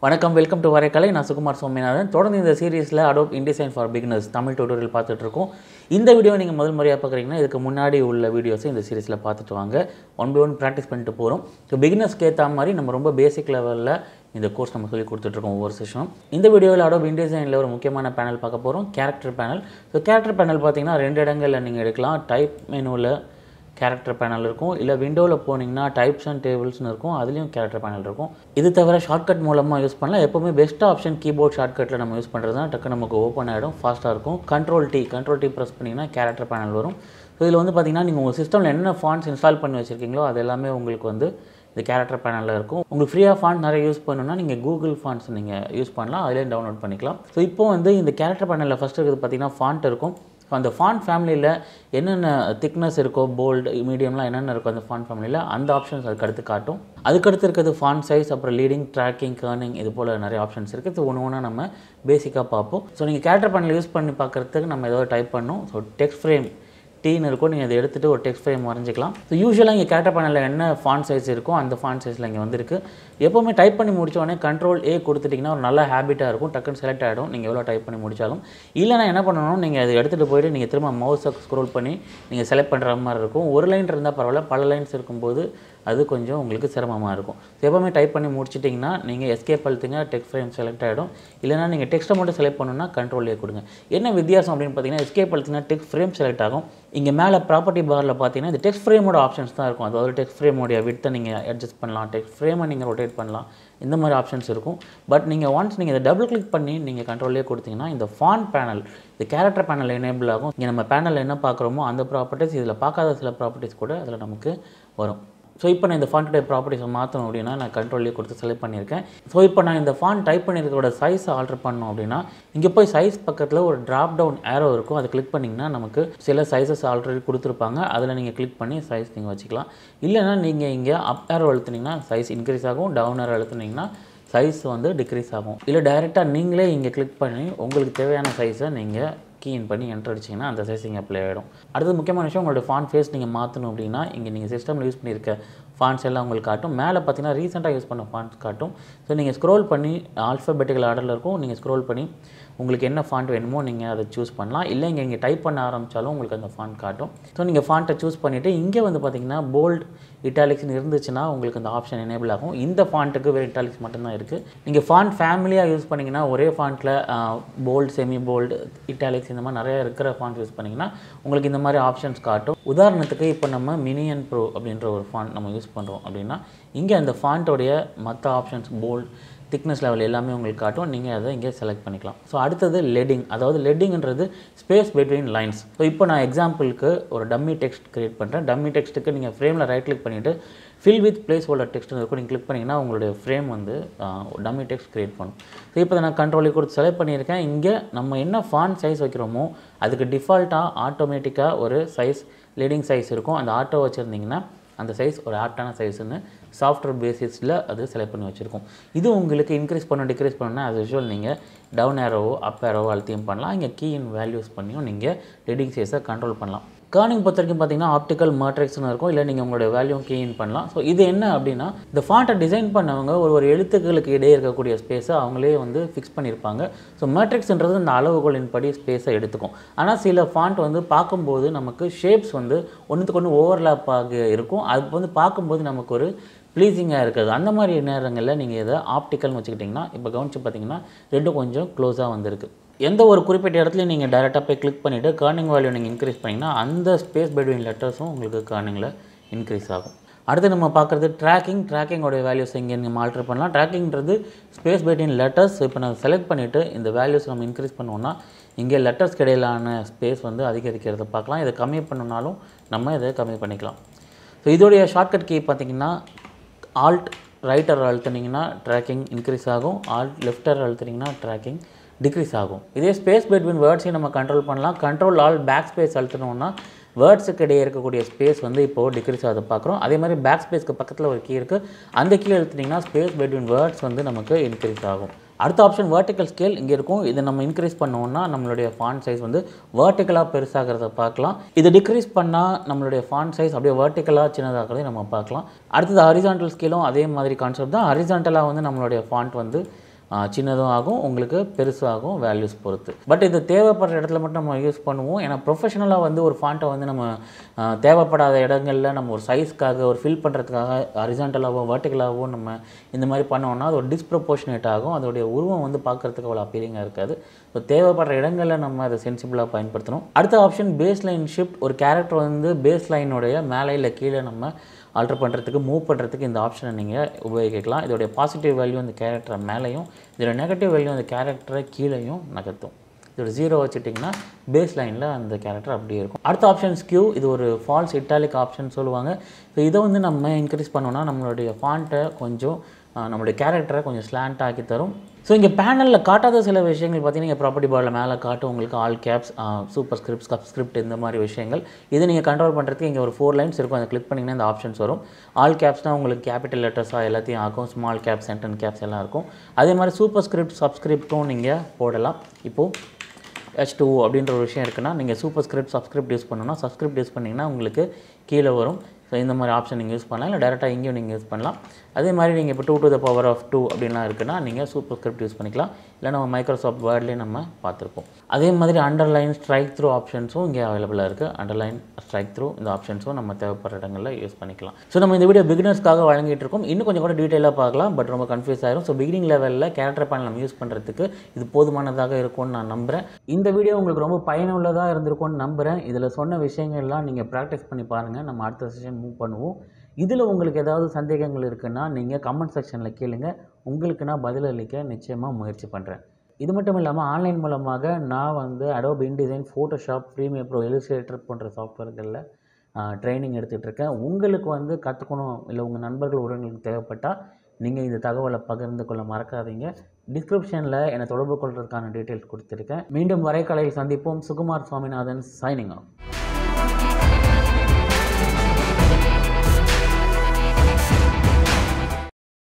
வணக்கம் welcome to Varaikalai நான் சுகுமார் சோமநாதன் தொடர்ந்து இந்த சீரிஸில் Adobe Indesign for Beginners Tamil tutorial பார்த்துட்டு இருக்கோம். இந்த வீடியோ நீங்கள் முதல் முறையாக பார்க்குறீங்கன்னா இதுக்கு முன்னாடி உள்ள வீடியோஸை இந்த சீரிஸில் பார்த்துட்டு வாங்க. ஒன் பை ஒன் ப்ராக்டிஸ் பண்ணிட்டு போகிறோம். ஸோ பிகினர்ஸ்க்கு ஏற்ற மாதிரி நம்ம ரொம்ப பேசிக் லெவலில் இந்த கோர்ஸ் நம்ம சொல்லி கொடுத்துட்ருக்கோம் ஒவ்வொரு செஷனும். இந்த வீடியோவில் Adobe Indesignல ஒரு முக்கியமான பேனல் பார்க்க போகிறோம், character panel. So character panel பார்த்தீங்கன்னா ரெண்டு இடங்களில் நீங்கள் எடுக்கலாம். டைப் மெனுவில் கேரக்டர் பேனல் இருக்கும், இல்லை விண்டோவில் போனீங்கன்னா டைப்ஸ் அண்ட் டேபிள்ஸ்னு இருக்கும், அதுலேயும் கேரக்டர் பேனல் இருக்கும். இது தவிர ஷார்ட்கட் மூலமாக யூஸ் பண்ணலாம். எப்போவுமே பெஸ்ட் ஆப்ஷன் கீபோர்ட் ஷார்ட்கட்டில் நம்ம யூஸ் பண்ணுறது தான் டக்கு நமக்கு ஓப்பன் ஆகிடும், ஃபாஸ்ட்டாக இருக்கும். கண்ட்ரோல் டி ப்ரெஸ் பண்ணிங்கன்னா கேரக்டர் பேனல் வரும். ஸோ இதில் வந்து பார்த்திங்கன்னா நீங்கள் உங்கள் சிஸ்டமில் என்ன ஃபாண்ட்ஸ் இன்ஸ்டால் பண்ணி வச்சுருக்கீங்களோ அது எல்லாமே உங்களுக்கு வந்து இந்த கேரக்டர் பேனலில் இருக்கும். உங்களுக்கு ஃப்ரீயாக ஃபாண்ட் நிறைய யூஸ் பண்ணணும்னா நீங்கள் கூகுள் ஃபாண்ட்ஸ் நீங்கள் யூஸ் பண்ணலாம், அதிலே டவுன்லோட் பண்ணிக்கலாம். ஸோ இப்போ வந்து இந்த கேரக்டர் பேனலில் ஃபஸ்ட்டு இருக்குது பார்த்திங்கன்னா ஃபாண்ட் இருக்கும். ஸோ அந்த ஃபாண்ட் ஃபேமிலியில் என்னென்ன திக்னஸ் இருக்கோ, போல்டு, மீடியம்லாம் என்னென்ன இருக்கோ அந்த ஃபாண்ட் ஃபேமிலியில் அந்த ஆப்ஷன்ஸ் அதுக்கு அடுத்து காட்டும். அதுக்கடுத்து இருக்கிறது ஃபாண்ட் சைஸ், அப்புறம் லீடிங், ட்ராக்கிங், கர்னிங், இது போல் நிறைய ஆப்ஷன்ஸ் இருக்குது. ஸோ ஒன்று ஒன்றா நம்ம பேசிக்காக பார்ப்போம். ஸோ நீங்கள் கேரக்டர் பேனல் யூஸ் பண்ணி பார்க்குறதுக்கு நம்ம ஏதோ டைப் பண்ணணும். ஸோ டெக்ஸ்ட் ஃப்ரேம் டீன்னு இருக்கும், நீங்கள் அதை எடுத்துகிட்டு ஒரு டெக்ஸ்ட் ஃப்ரேம் வரைஞ்சிக்கலாம். ஸோ யூஸ்வலாக இங்கே கேரக்டர் பேனலில் என்ன ஃபாண்ட் சைஸ் இருக்கோ அந்த ஃபாண்ட் சைஸில் இங்கே வந்துருக்கு. எப்போவுமே டைப் பண்ணி முடித்தோடனே கண்ட்ரோல் ஏ கொடுத்துட்டிங்கன்னா ஒரு நல்ல ஹேபிட்டாக இருக்கும், டக்குன்னு செலக்ட் ஆகிடும் நீங்கள் எவ்வளோ டைப் பண்ணி முடித்தாலும். இல்லைனா என்ன பண்ணணும், நீங்கள் அதை எடுத்துகிட்டு போய்ட்டு நீங்கள் திரும்ப மவுஸை ஸ்க்ரோல் பண்ணி நீங்கள் செலக்ட் பண்ணுற மாதிரி இருக்கும். ஒரு லைன் இருந்தால் பரவாயில்ல, பல லைன்ஸ் இருக்கும்போது அது கொஞ்சம் உங்களுக்கு சிரமமாக இருக்கும். எப்போவுமே டைப் பண்ணி முடிச்சிட்டிங்கன்னா நீங்கள் எஸ்கேப் அழுத்துங்க, டெக்ஸ்ட் ஃப்ரேம் செலக்ட் ஆகிடும். இல்லைனா நீங்கள் டெக்ஸ்ட்டை மட்டும் செலக்ட் பண்ணணும்னா கண்ட்ரோல் ஏ கொடுங்க. என்ன வித்தியாசம் அப்படின்னு பார்த்தீங்கன்னா, எஸ்கேப் அழுத்திங்கன்னா டெக்ஸ்ட் ஃப்ரேம் செலக்ட் ஆகும். இங்கே மேலே ப்ராப்பர்ட்டி பாரில் பார்த்தீங்கன்னா இந்த டெக்ஸ்ட் ஃப்ரேமோட ஆப்ஷன்ஸ் தான் இருக்கும். அதாவது டெக்ஸ்ட் ஃப்ரேமோடைய விட்த்தை நீங்கள் அட்ஜஸ்ட் பண்ணலாம், டெக்ஸ்ட் ஃப்ரேமை நீங்கள் ரொட்டேட் பண்ணலாம், இந்த மாதிரி ஆப்ஷன்ஸ் இருக்கும். பட் நீங்கள் ஒன்ஸ் நீங்கள் இதை டபுள் கிளிக் பண்ணி நீங்கள் கண்ட்ரோலே கொடுத்தீங்கன்னா இந்த ஃபாண்ட் பேனல், இந்த கேரக்டர் பேனல் எனேபிள் ஆகும். இங்கே நம்ம பேனலில் என்ன பார்க்குறோமோ அந்த ப்ராப்பர்ட்டிஸ், இதில் பார்க்காத சில ப்ராப்பர்ட்டிஸ் கூட அதில் நமக்கு வரும். ஸோ இப்போ நான் இந்த ஃபாண்ட் டைப் ப்ராப்பர்ட்டிஸை மாற்றணும் அப்படின்னா நான் கண்ட்ரோல்லே கொடுத்து செலக்ட் பண்ணியிருக்கேன். ஸோ இப்போ நான் இந்த ஃபாண்ட் டைப் பண்ணியிருக்கோட சைஸை ஆல்டர் பண்ணணும் அப்படின்னா இங்கே போய் சைஸ் பக்கத்தில் ஒரு ட்ராப் டவுன் ஏரோ இருக்கும், அதை கிளிக் பண்ணிங்கன்னா நமக்கு சில சைஸஸ் ஆல்ரெடி கொடுத்துருப்பாங்க, அதில் நீங்கள் கிளிக் பண்ணி சைஸ் நீங்கள் வச்சுக்கலாம். இல்லைனா நீங்கள் இங்கே அப் ஏரோ அழுத்துனீங்கன்னா சைஸ் இன்க்ரீஸ் ஆகும், டவுன் ஏரோ அழுத்துனீங்கன்னா சைஸ் வந்து டிக்ரீஸ் ஆகும். இல்லை டைரெக்டாக நீங்களே இங்கே கிளிக் பண்ணி உங்களுக்கு தேவையான சைஸை நீங்கள் கீன் பண்ணி என்டர் அடிச்சிங்கன்னா அந்த சைஸ் இங்கே அப்ளை ஆகிடும். அடுத்தது முக்கியமான விஷயம், உங்களோட ஃபாண்ட் ஃபேஸ் நீங்கள் மாற்றணும் அப்படின்னா இங்கே நீங்கள் சிஸ்டமில் யூஸ் பண்ணியிருக்க ஃபாண்ட்ஸ் எல்லாம் உங்களுக்கு காட்டும். மேலே பார்த்தீங்கன்னா ரீசெண்டாக யூஸ் பண்ண ஃபாண்ட்ஸ் காட்டும். ஸோ நீங்கள் ஸ்க்ரோல் பண்ணி ஆல்ஃபபெட்டிக்கல் ஆர்டரில் இருக்கும், நீங்கள் ஸ்க்ரோல் பண்ணி உங்களுக்கு என்ன ஃபாண்ட் வேணுமோ நீங்கள் அதை சூஸ் பண்ணலாம். இல்லை இங்கே டைப் பண்ண ஆரம்பித்தாலும் உங்களுக்கு அந்த ஃபாண்ட் காட்டும். ஸோ நீங்கள் ஃபாண்ட்டை சூஸ் பண்ணிவிட்டு இங்கே வந்து பார்த்திங்கன்னா போல்டு, இட்டாலிக்ஸ்னு இருந்துச்சுன்னா உங்களுக்கு அந்த ஆப்ஷன் எனேபிள் ஆகும். இந்த ஃபாண்ட்டுக்கு வேறு இட்டாலிக்ஸ் மட்டும்தான் இருக்குது. நீங்கள் ஃபாண்ட் ஃபேமிலியாக யூஸ் பண்ணிங்கன்னா ஒரே ஃபாண்ட்டில் போல்டு, செமி போல்டு, இட்டாலிக்ஸ் இந்த மாதிரி நிறையா இருக்கிற ஃபாண்ட் யூஸ் பண்ணிங்கன்னா உங்களுக்கு இந்த மாதிரி ஆப்ஷன்ஸ் காட்டும். உதாரணத்துக்கு இப்போ நம்ம மினியன் ப்ரோ அப்படின்ற ஒரு ஃபாண்ட் நம்ம யூஸ் பண்ணுறோம் அப்படின்னா இங்கே அந்த ஃபாண்ட்டோடைய மற்ற ஆப்ஷன்ஸ், போல்டு, திக்னஸ் லெவல் எல்லாமே உங்களுக்கு காட்டும், நீங்கள் அதை இங்கே செலக்ட் பண்ணிக்கலாம். ஸோ அடுத்தது லெட்டிங், அதாவது லெட்டிங்கிறது ஸ்பேஸ் பிட்வீன் லைன்ஸ். ஸோ இப்போ நான் எக்ஸாம்பிளுக்கு ஒரு டம்மி டெக்ஸ்ட் க்ரியேட் பண்ணுறேன். டம்மி டெக்ஸ்ட்டுக்கு நீங்கள் ஃப்ரேமில் ரைட் கிளிக் பண்ணிவிட்டு ஃபில் வித் பிளேஸ் ஹோல்டர் டெக்ஸ்ட்னு இருக்கும், நீங்கள் கிளிக் பண்ணிங்கன்னா உங்களுடைய ஃப்ரேம் வந்து டம்மி டெக்ஸ்ட் க்ரியேட் பண்ணும். ஸோ இப்போ நான் கண்ட்ரோலை கொடுத்து செலக்ட் பண்ணியிருக்கேன். இங்கே நம்ம என்ன ஃபாண்ட் சைஸ் வைக்கிறோமோ அதுக்கு டிஃபால்ட்டாக ஆட்டோமேட்டிக்காக ஒரு சைஸ், லீடிங் சைஸ் இருக்கும். அந்த ஆட்டோ வச்சுருந்தீங்கன்னா அந்த சைஸ் ஒரு ஆப்டான சைஸ்ன்னு சாஃப்ட்வேர் பேசிஸில் அது செலக்ட் பண்ணி வச்சுருக்கும். இது உங்களுக்கு இன்க்ரீஸ் பண்ணணும், டிக்ரீஸ் பண்ணணும்னா ஆஸ் யூஷுவல் நீங்கள் டவுன் ஏரோவோ அப் ஏரோவோ அழுத்தியும் பண்ணலாம். இங்கே கீ இன் வேல்யூஸ் பண்ணியும் நீங்கள் லீடிங் சைஸை கண்ட்ரோல் பண்ணலாம். கர்னிங் பொறுத்த வரைக்கும் பார்த்தீங்கன்னா ஆப்டிக்கல் மேட்ரிக்ஸ்னு இருக்கும், இல்லை நீங்கள் உங்களுடைய வேல்யூ கீ இன் பண்ணலாம். ஸோ இது என்ன அப்படின்னா இந்த ஃபாண்ட்டை டிசைன் பண்ணவங்க ஒரு எழுத்துக்களுக்கு இடையே இருக்கக்கூடிய ஸ்பேஸை அவங்களே வந்து ஃபிக்ஸ் பண்ணியிருப்பாங்க. ஸோ மேட்ரிக்ஸ்ன்றது இந்த அளவுகளின் படி ஸ்பேஸை எடுத்துக்கும். ஆனால் சில ஃபாண்ட் வந்து பார்க்கும்போது நமக்கு ஷேப்ஸ் வந்து ஒன்றுத்துக்கு ஒன்று ஓவர்லேப் ஆகி இருக்கும், அது வந்து பார்க்கும்போது நமக்கு ஒரு ப்ளீஸிங்காக இருக்குது. அந்த மாதிரி நேரங்களில் நீங்கள் இதை ஆப்டிக்கல்னு வச்சுக்கிட்டிங்கன்னா இப்போ கவனித்து பார்த்தீங்கன்னா ரெண்டும் கொஞ்சம் க்ளோஸாக வந்திருக்கு. எந்த ஒரு குறிப்பிட்ட இடத்துலையும் நீங்கள் டேரெக்டாக போய் கிளிக் பண்ணிவிட்டு கர்னிங் வேல்யூ நீங்கள் இன்க்ரீஸ் பண்ணிங்கன்னா அந்த ஸ்பேஸ் பிட்வீன் லெட்டர்ஸும் உங்களுக்கு கர்னிங்கில் இன்க்ரீஸ் ஆகும். அடுத்து நம்ம பார்க்குறது ட்ராக்கிங்கோடைய வேல்யூஸ் இங்கே நம்ம ஆல்டர் பண்ணலாம். ட்ராக்கிங்கிறது ஸ்பேஸ் பிட்வீன் லெட்டர்ஸ். இப்போ நான் செலக்ட் பண்ணிவிட்டு இந்த வேல்யூஸ் நம்ம இன்க்ரீஸ் பண்ணுவோம்னா இங்கே லெட்டர்ஸ்க்கு இடையிலான ஸ்பேஸ் வந்து அதிகரிக்கிறத பார்க்கலாம். இதை கம்மி பண்ணணுனாலும் நம்ம இதை கம்மி பண்ணிக்கலாம். ஸோ இதோடைய ஷார்ட்கட் கீ பார்த்திங்கன்னா ஆல்ட் ரைட்டர் அழுத்துனீங்கன்னா ட்ராக்கிங் இன்க்ரீஸ் ஆகும், ஆல்ட் லெஃப்டர் அழுத்துனீங்கன்னா ட்ராக்கிங் டிக்ரீஸ் ஆகும். இதே ஸ்பேஸ் பிட்வீன் வேர்ட்ஸையும் நம்ம கண்ட்ரோல் பண்ணலாம். கண்ட்ரோல் ஆல் பேக் ஸ்பேஸ் அழுத்தினோம்னா வேர்ட்ஸுக்கு இடையே இருக்கக்கூடிய ஸ்பேஸ் வந்து இப்போது டிக்ரீஸ் ஆகுது பார்க்குறோம். அதே மாதிரி பேக் ஸ்பேஸ்க்கு பக்கத்தில் ஒரு கீ இருக்குது, அந்த கீ அழுத்தினீங்கன்னா ஸ்பேஸ் பிட்வீன் வேர்ட்ஸ் வந்து நமக்கு இன்க்ரீஸ் ஆகும். அடுத்த ஆப்ஷன் வெர்டிக்கல் ஸ்கேல் இங்கே இருக்கும். இதை நம்ம இன்க்ரீஸ் பண்ணோம்னா நம்மளுடைய ஃபாண்ட் சைஸ் வந்து வெர்டிக்கலாக பெருசாகிறத பார்க்கலாம். இதை டிக்ரீஸ் பண்ணால் நம்மளுடைய ஃபாண்ட் சைஸ் அப்படியே வெர்டிக்கலாக சின்னதாகிறதை நம்ம பார்க்கலாம். அடுத்தது ஹரிசாண்டல் ஸ்கேலும் அதே மாதிரி கான்செப்ட் தான். ஹரிசாண்டலாக வந்து நம்மளுடைய ஃபாண்ட் வந்து சின்னதும் ஆகும், உங்களுக்கு பெருசாகும் வேல்யூஸ் பொறுத்து. பட் இது தேவைப்படுற இடத்துல மட்டும் நம்ம யூஸ் பண்ணுவோம். ஏன்னா ப்ரொஃபஷனலாக வந்து ஒரு ஃபாண்ட்டை வந்து நம்ம தேவைப்படாத இடங்களில் நம்ம ஒரு சைஸ்க்காக ஒரு ஃபில் பண்ணுறதுக்காக ஹரிசாண்டலாகவோ வெர்டிகலாகவோ நம்ம இந்த மாதிரி பண்ணோம்னா அது ஒரு டிஸ்ப்ரொபோர்ஷனேட் ஆகும். அதோடைய உருவம் வந்து பார்க்குறதுக்கு அவ்வளோ அப்பீலிங்காக இருக்காது. ஸோ தேவைப்படுற இடங்களில் நம்ம அதை சென்சிபிளாக பயன்படுத்தணும். அடுத்த ஆப்ஷன் பேஸ் லைன் ஷிஃப்ட். ஒரு கேரக்டர் வந்து பேஸ் லைனுடைய மேலே இல்லை கீழே நம்ம ஆல்டர் பண்ணுறதுக்கு மூவ் பண்ணுறதுக்கு இந்த ஆப்ஷனை நீங்கள் உபயோகிக்கலாம். இதோடைய பாசிட்டிவ் வேல்யூ அந்த கேரக்டரை மேலேயும், இதோட நெகட்டிவ் வேல்யூ அந்த கேரக்டரை கீழேயும் நகர்த்தும். இதோட 0 வச்சுட்டிங்கன்னா பேஸ் லைனில் அந்த கேரக்டர் அப்படியே இருக்கும். அடுத்த ஆப்ஷன் ஸ்கியூ. இது ஒரு ஃபால்ஸ் இட்டாலிக் ஆப்ஷன் சொல்லுவாங்க. ஸோ இதை வந்து நம்ம இன்க்ரீஸ் பண்ணோன்னா நம்மளுடைய ஃபாண்ட்டை கொஞ்சம் நம்மளுடைய கேரக்டரை கொஞ்சம் ஸ்லாண்ட் ஆக்கி தரும். ஸோ இங்கே பேனலில் காட்டாத சில விஷயங்கள் பார்த்தீங்கன்னா, நீங்கள் ப்ராப்பர்ட்டி பாரில் மேலே காட்டும் உங்களுக்கு ஆல் கேப்ஸ், சூப்பர்ஸ்கிரிப்ட், சப்ஸ்கிரிப்ட் இந்த மாதிரி விஷயங்கள். இதை நீங்கள் கண்ட்ரோல் பண்ணுறதுக்கு இங்கே ஒரு 4 லைன்ஸ் இருக்கும். அதை கிளிக் பண்ணிங்கன்னா இந்த ஆப்ஷன்ஸ் வரும். ஆல் கேப்ஸ்னால் உங்களுக்கு கேபிட்டல் லெட்டர்ஸாக எல்லாத்தையும் ஆகும். ஸ்மால் கேப்ஸ், சென்டென்ஸ் கேப்ஸ் எல்லாம் இருக்கும். அதே மாதிரி சூப்பர்ஸ்கிரிப்ட், சப்ஸ்கிரிப்ட்டும் நீங்கள் போடலாம். இப்போது H2O அப்படின்ற ஒரு விஷயம் இருக்குன்னா, நீங்கள் சூப்பர்ஸ்கிரிப்ட், சப்ஸ்கிரிப்ட் யூஸ் பண்ணணும்னா சப்ஸ்கிரிப்ட் யூஸ் பண்ணிங்கன்னா உங்களுக்கு கீழே வரும். ஸோ இந்த மாதிரி ஆப்ஷன் நீங்கள் யூஸ் பண்ணலாம். இல்லை டேரெக்டாக இங்கேயும் நீங்கள் யூஸ் பண்ணலாம். அதே மாதிரி நீங்கள் இப்போ 2 to the power of 2 அப்படின்லாம் இருக்குன்னா நீங்கள் சூப்பர்ஸ்கிரிப்ட் யூஸ் பண்ணிக்கலாம். இல்லை நம்ம மைக்ரோசாஃப்ட் வேர்ட்லேயே நம்ம பார்த்துருப்போம். அதே மாதிரி அண்டர்லைன், ஸ்ட்ரைக் த்ரூ ஆப்ஷன்ஸும் இங்கே அவைலபிளாக இருக்குது. அண்டர்லைன், ஸ்ட்ரைக் த்ரூ இந்த ஆப்ஷன்ஸும் நம்ம தேவைப்படுற இடங்களில் யூஸ் பண்ணிக்கலாம். ஸோ நம்ம இந்த வீடியோ பிகினர்ஸ்க்காக வழங்கிட்டு இருக்கோம். இன்னும் கொஞ்சம் கூட டீட்டெயிலாக பார்க்கலாம், பட் ரொம்ப கன்ஃபியூஸ் ஆயிரும். ஸோ பிகினிங் லெவலில் கேரக்டர் பேனல் நம்ம யூஸ் பண்ணுறதுக்கு இது போதுமானதாக இருக்கும்னு நான் நம்புகிறேன். இந்த வீடியோ உங்களுக்கு ரொம்ப பயனுள்ளதாக இருந்திருக்கும்னு நம்புகிறேன். இதில் சொன்ன விஷயங்கள்லாம் நீங்கள் ப்ராக்டிஸ் பண்ணி பாருங்கள். நம்ம அடுத்த செஷன் மூவ் பண்ணுவோம். இதில் உங்களுக்கு ஏதாவது சந்தேகங்கள் இருக்குன்னா நீங்கள் கமெண்ட் செக்ஷனில் கேளுங்க. உங்களுக்கு நான் பதிலளிக்க நிச்சயமாக முயற்சி பண்ணுறேன். இது மட்டும் இல்லாமல் ஆன்லைன் மூலமாக நான் வந்து Adobe Indesign, Photoshop, Premiere Pro, Illustrator போன்ற சாஃப்ட்வேர்களில் ட்ரைனிங் எடுத்துகிட்டு இருக்கேன். உங்களுக்கு வந்து கற்றுக்கணும் இல்லை உங்கள் நண்பர்கள் உறவினர்களுக்கு தேவைப்பட்டால் நீங்கள் இந்த தகவலை பகிர்ந்து கொள்ள மறக்காதீங்க. டிஸ்கிரிப்ஷனில் என்னை தொடர்பு கொள்வதற்கான டீட்டெயில்ஸ் கொடுத்துருக்கேன். மீண்டும் வரைகலையில் சந்திப்போம். Sukumar Swaminathan signing off.